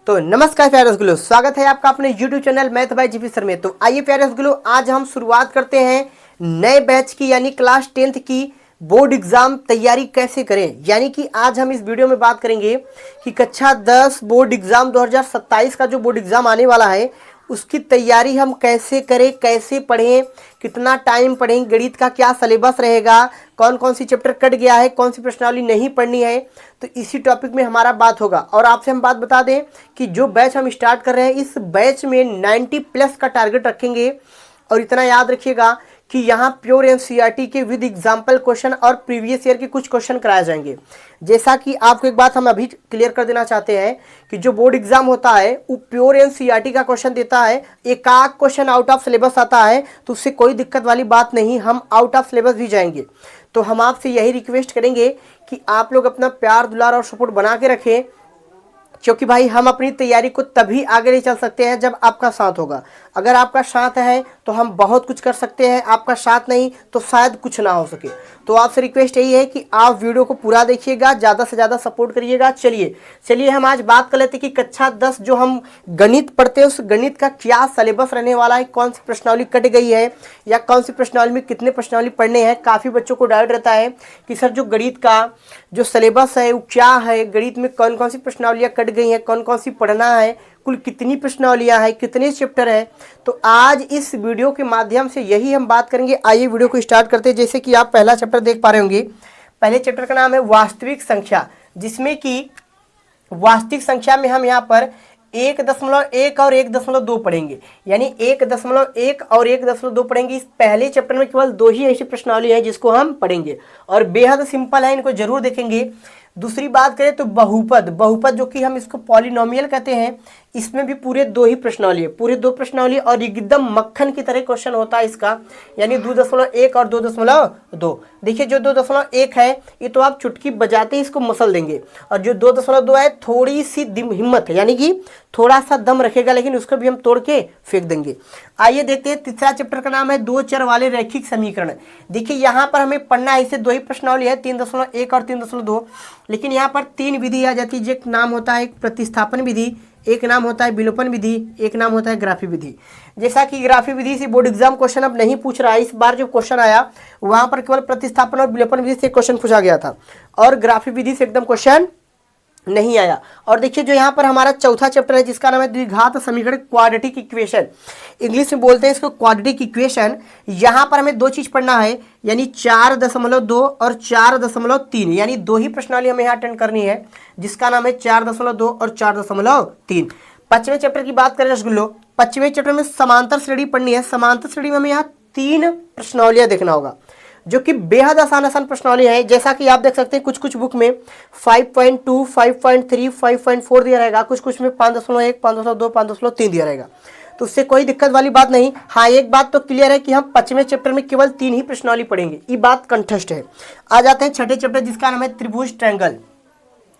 तो नमस्कार प्यारे रसगुल्लो, स्वागत है आपका अपने YouTube channel math bye GP sir में। तो आइए प्यारे रसगुल्लो, आज हम शुरुआत करते हैं नए बैच की यानी क्लास 10th की बोर्ड एग्जाम तैयारी कैसे करें। यानी कि आज हम इस वीडियो में बात करेंगे कि कक्षा 10 बोर्ड एग्जाम 2027 का जो बोर्ड एग्जाम आने वाला है उसकी तैयारी हम कैसे करें, कैसे पढ़ें, कितना टाइम पढ़ें, गणित का क्या सिलेबस रहेगा, कौन कौन सी चैप्टर कट गया है, कौन सी प्रश्नावली नहीं पढ़नी है। तो इसी टॉपिक में हमारा बात होगा। और आपसे हम बात बता दें कि जो बैच हम स्टार्ट कर रहे हैं इस बैच में 90+ का टारगेट रखेंगे। और इतना याद रखिएगा कि यहाँ प्योर एनसीईआरटी के विद एग्जाम्पल क्वेश्चन और प्रीवियस ईयर के कुछ क्वेश्चन कराए जाएंगे। जैसा कि आपको एक बात हम अभी क्लियर कर देना चाहते हैं कि जो बोर्ड एग्जाम होता है वो प्योर एनसीईआरटी का क्वेश्चन देता है, एक आध क्वेश्चन आउट ऑफ सिलेबस आता है तो उससे कोई दिक्कत वाली बात नहीं, हम आउट ऑफ सिलेबस भी जाएंगे। तो हम आपसे यही रिक्वेस्ट करेंगे कि आप लोग अपना प्यार दुलार और सपोर्ट बना के रखें, क्योंकि भाई हम अपनी तैयारी को तभी आगे ले चल सकते हैं जब आपका साथ होगा। अगर आपका साथ है तो हम बहुत कुछ कर सकते हैं, आपका साथ नहीं तो शायद कुछ ना हो सके। तो आपसे रिक्वेस्ट यही है कि आप वीडियो को पूरा देखिएगा, ज़्यादा से ज़्यादा सपोर्ट करिएगा। चलिए हम आज बात कर लेते हैं कि कक्षा 10 जो हम गणित पढ़ते हैं उस गणित का क्या सिलेबस रहने वाला है, कौन सी प्रश्नावली कट गई है या कौन सी प्रश्नावली में कितने प्रश्नावली पढ़ने हैं। काफ़ी बच्चों को डाउट रहता है कि सर जो गणित का जो सिलेबस है वो क्या है, गणित में कौन कौन सी प्रश्नावलियाँ कट गई हैं, कौन कौन सी पढ़ना है, कुल कितनी प्रश्नावलियाँ हैं, कितने चैप्टर हैं। तो आज इस वीडियो के माध्यम से यही हम बात करेंगे। आइए वीडियो को स्टार्ट करते हैं। जैसे कि आप पहला चैप्टर देख पा रहे होंगे, पहले चैप्टर का नाम है वास्तविक संख्या, जिसमें कि वास्तविक संख्या में हम यहाँ पर 1.1 और 1.2 पढ़ेंगे, यानी 1.1 और 1.2 पढ़ेंगे। इस पहले चैप्टर में केवल 2 ही ऐसी प्रश्नावली हैं जिसको हम पढ़ेंगे और बेहद सिंपल है, इनको जरूर देखेंगे। दूसरी बात करें तो बहुपद जो कि हम इसको पॉलिनोमियल कहते हैं, इसमें भी पूरे 2 ही प्रश्नावली है, पूरे 2 प्रश्नावली और एकदम मक्खन की तरह क्वेश्चन होता है इसका, यानी 2.1 और 2.2। देखिए जो 2.1 है ये तो आप चुटकी बजाते ही इसको मसल देंगे, और जो 2.2 है थोड़ी सी हिम्मत है, यानी कि थोड़ा सा दम रखेगा, लेकिन उसको भी हम तोड़ के फेंक देंगे। आइए देखते हैं तीसरा चैप्टर का नाम है 2 चर वाले रैखिक समीकरण। देखिए यहाँ पर हमें पढ़ना है, इसे 2 ही प्रश्नावली है, 3.1 और 3.2, लेकिन यहाँ पर 3 विधि आ जाती है। एक नाम होता है प्रतिस्थापन विधि, एक नाम होता है विलोपन विधि, एक नाम होता है ग्राफी विधि। जैसा कि ग्राफी विधि से बोर्ड एग्जाम क्वेश्चन अब नहीं पूछ रहा है, इस बार जो क्वेश्चन आया वहां पर केवल प्रतिस्थापन और विलोपन विधि से क्वेश्चन पूछा गया था और ग्राफी विधि से एकदम क्वेश्चन नहीं आया। और देखिए जो यहाँ पर हमारा चौथा चैप्टर है जिसका नाम है द्विघात समीकरण, क्वाड्रेटिक इक्वेशन, इंग्लिश में बोलते हैं इसको क्वाड्रेटिक इक्वेशन। यहाँ पर हमें 2 चीज पढ़ना है, यानी 4.2 और 4.3, यानी 2 ही प्रश्नावली हमें यहाँ अटेंड करनी है, जिसका नाम है 4.2 और 4.3। 5वें चैप्टर की बात करें रसगुल्लो, 5वें चैप्टर में समांतर श्रेणी पढ़नी है। समांतर श्रेणी में हमें यहाँ 3 प्रश्नावलियाँ देखना होगा जो कि बेहद आसान प्रश्नावली है। जैसा कि आप देख सकते हैं कुछ बुक में 5.2, 5.3, 5.4 दिया रहेगा, कुछ में 5.1, 5.2, 5.3 दिया रहेगा, तो उससे कोई दिक्कत वाली बात नहीं। हाँ, एक बात तो क्लियर है कि हम 5वें चैप्टर में केवल 3 ही प्रश्नावली पढ़ेंगे, ये बात कंठस्थ है। आ जाते हैं छठे चैप्टर जिसका नाम है त्रिभुज ट्रायंगल।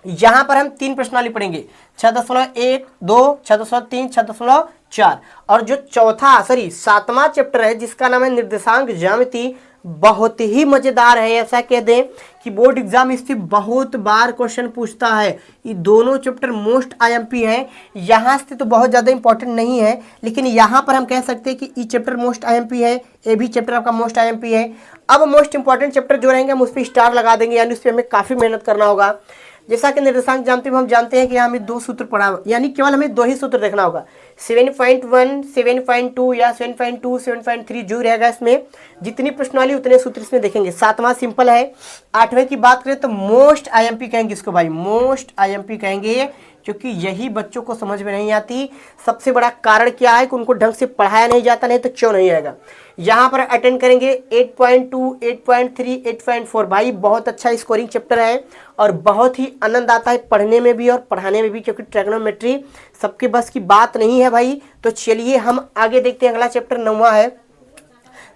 यहाँ पर हम 3 प्रश्नावली पढ़ेंगे, 6.1, 2, 6.3, 6.4। और जो 7वां चैप्टर है जिसका नाम है निर्देशांक ज्यामिति, बहुत ही मजेदार है। ऐसा कह दें कि बोर्ड एग्जाम इससे बहुत बार क्वेश्चन पूछता है। ये दोनों चैप्टर मोस्ट आईएमपी है, यहाँ से तो बहुत ज़्यादा इंपॉर्टेंट नहीं है, लेकिन यहाँ पर हम कह सकते हैं कि ये चैप्टर मोस्ट आईएमपी है, ये भी चैप्टर आपका मोस्ट आईएमपी है। अब मोस्ट इंपॉर्टेंट चैप्टर जो रहेंगे हम उस पर स्टार लगा देंगे, यानी उस पर हमें काफ़ी मेहनत करना होगा। जैसा कि निर्देशांक ज्यामिति में हम जानते हैं कि यहाँ हमें 2 सूत्र पढ़ा, यानी केवल हमें 2 ही सूत्र देखना होगा, 7.1, 7.2 या 7.2, 7.3 जो रहेगा इसमें जितनी प्रश्नावली उतने सूत्र इसमें देखेंगे। 7वां सिंपल है। 8वें की बात करें तो मोस्ट आईएमपी कहेंगे इसको भाई, मोस्ट आईएमपी कहेंगे, क्योंकि यही बच्चों को समझ में नहीं आती। सबसे बड़ा कारण क्या है कि उनको ढंग से पढ़ाया नहीं जाता, नहीं तो क्यों नहीं आएगा। यहाँ पर अटेंड करेंगे 8.2, 8.3, 8.4। भाई बहुत अच्छा स्कोरिंग चैप्टर है और बहुत ही आनंद आता है पढ़ने में भी और पढ़ाने में भी, क्योंकि ट्रिग्नोमेट्री सबके बस की बात नहीं है भाई। तो चलिए हम आगे देखते हैं। अगला चैप्टर 9वां है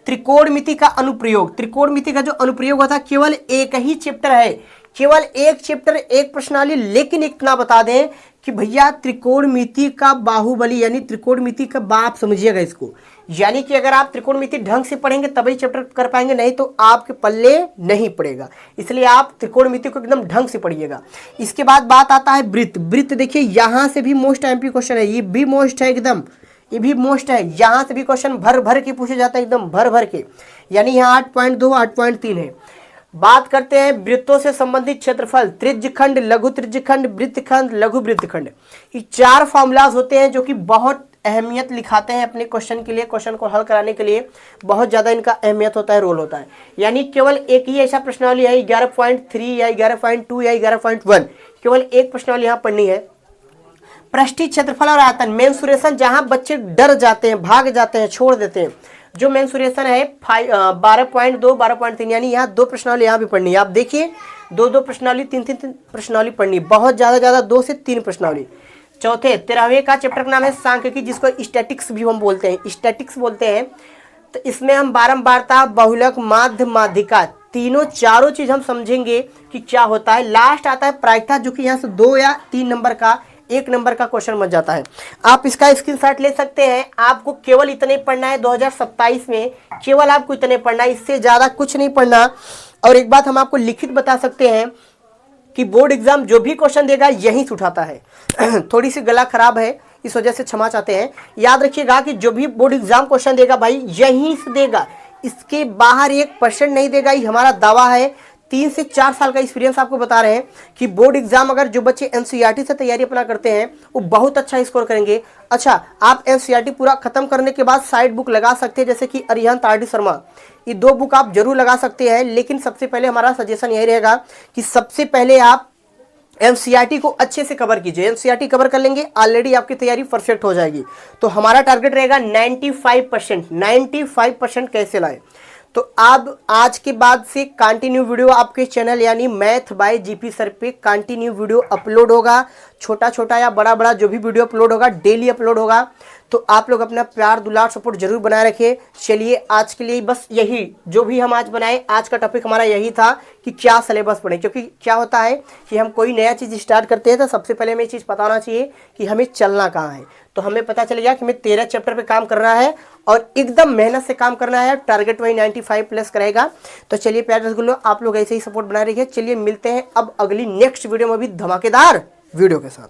त्रिकोणमिति का अनुप्रयोग। त्रिकोणमिति का जो अनुप्रयोग होता है केवल एक ही चैप्टर है, केवल एक चैप्टर एक प्रश्नावली, लेकिन इतना बता दें कि भैया त्रिकोणमिति का बाहुबली यानी त्रिकोणमिति का बाप समझिएगा इसको। यानी कि अगर आप त्रिकोणमिति ढंग से पढ़ेंगे तभी चैप्टर कर पाएंगे, नहीं तो आपके पल्ले नहीं पड़ेगा। इसलिए आप त्रिकोणमिति को एकदम ढंग से पढ़िएगा। इसके बाद बात आता है वृत्त। वृत्त देखिए यहाँ से भी मोस्ट एमपी क्वेश्चन है, ये भी मोस्ट है एकदम, ये भी मोस्ट है। यहाँ से भी क्वेश्चन भर भर के पूछे जाते हैं, एकदम भर भर के। यानी यहाँ 8.2 8.3 है। बात करते हैं वृत्तों से संबंधित क्षेत्रफल, त्रिज्यखंड, लघु त्रिज्यखंड, वृत्तखंड, लघु वृत्तखंड। ये 4 फॉर्मूलाज होते हैं जो कि बहुत अहमियत लिखाते हैं अपने क्वेश्चन के लिए, क्वेश्चन को हल कराने के लिए बहुत ज़्यादा इनका अहमियत होता है, रोल होता है। यानी केवल एक ही ऐसा प्रश्नावली है 11.3 या 11.2 या 11.1, केवल एक प्रश्नावली यहाँ पढ़नी है। पृष्ठीय क्षेत्रफल और आयतन, मेंसुरेशन, जहां बच्चे डर जाते हैं, भाग जाते हैं, छोड़ देते हैं, जो मेंसुरेशन है 12.2 12.3, यानी यहाँ 2 प्रश्नावली यहाँ भी पढ़नी है। आप देखिए 2 प्रश्नावली 3 प्रश्नावली पढ़नी, बहुत ज़्यादा 2 से 3 प्रश्नावली। चौथे 13वें का चैप्टर का नाम है सांख्यिकी, जिसको स्टैटिक्स भी हम बोलते हैं, स्टैटिक्स बोलते हैं। तो इसमें हम बारंबारता, बहुलक, माध्य, माध्यिका, चारों चीज हम समझेंगे कि क्या होता है। लास्ट आता है प्रायिकता, जो कि यहाँ से 2 या 3 नंबर का, 1 नंबर का क्वेश्चन बन जाता है। आप इसका स्क्रीनशॉट ले सकते हैं। आपको केवल इतने पढ़ना है 2027 में, केवल आपको इतने पढ़ना है, इससे ज़्यादा कुछ नहीं पढ़ना। और एक बात हम आपको लिखित बता सकते हैं कि बोर्ड एग्जाम जो भी क्वेश्चन देगा यहीं से उठाता है। थोड़ी सी गला खराब है, इस वजह से क्षमा चाहते हैं। याद रखिएगा कि जो भी बोर्ड एग्जाम क्वेश्चन देगा भाई यहीं से देगा, इसके बाहर 1% नहीं देगा, ये हमारा दावा है। 3 से 4 साल का एक्सपीरियंस आपको बता रहे हैं कि बोर्ड एग्जाम अगर जो बच्चे एनसीईआरटी से तैयारी अपना करते हैं वो बहुत अच्छा स्कोर करेंगे। अच्छा, आप एनसीईआरटी पूरा खत्म करने के बाद साइड बुक लगा सकते हैं, जैसे कि अरिहंत आर डी शर्मा, ये 2 बुक आप जरूर लगा सकते हैं। लेकिन सबसे पहले हमारा सजेशन यही रहेगा कि सबसे पहले आप एनसीईआरटी को अच्छे से कवर कीजिए। एनसीईआरटी कवर कर लेंगे, ऑलरेडी आपकी तैयारी परफेक्ट हो जाएगी। तो हमारा टारगेट रहेगा 95% कैसे लाए। तो अब आज के बाद से कंटिन्यू वीडियो आपके चैनल यानी मैथ बाय जीपी सर पे कंटिन्यू वीडियो अपलोड होगा। छोटा छोटा या बड़ा बड़ा जो भी वीडियो अपलोड होगा डेली अपलोड होगा। तो आप लोग अपना प्यार दुलार सपोर्ट जरूर बनाए रखिए। चलिए आज के लिए बस यही, जो भी हम आज बनाए, आज का टॉपिक हमारा यही था कि क्या सिलेबस पढ़े। क्योंकि क्या होता है कि हम कोई नया चीज़ स्टार्ट करते हैं तो सबसे पहले हमें चीज़ पता होना चाहिए कि हमें चलना कहाँ है। तो हमें पता चल गया कि हमें 13 चैप्टर पे काम करना है और एकदम मेहनत से काम करना है। टारगेट वही 95+ करेगा। तो चलिए प्यारे रसगुल्लो, आप लोग ऐसे ही सपोर्ट बनाए रखिए। चलिए मिलते हैं अब अगली नेक्स्ट वीडियो में भी धमाकेदार वीडियो के साथ।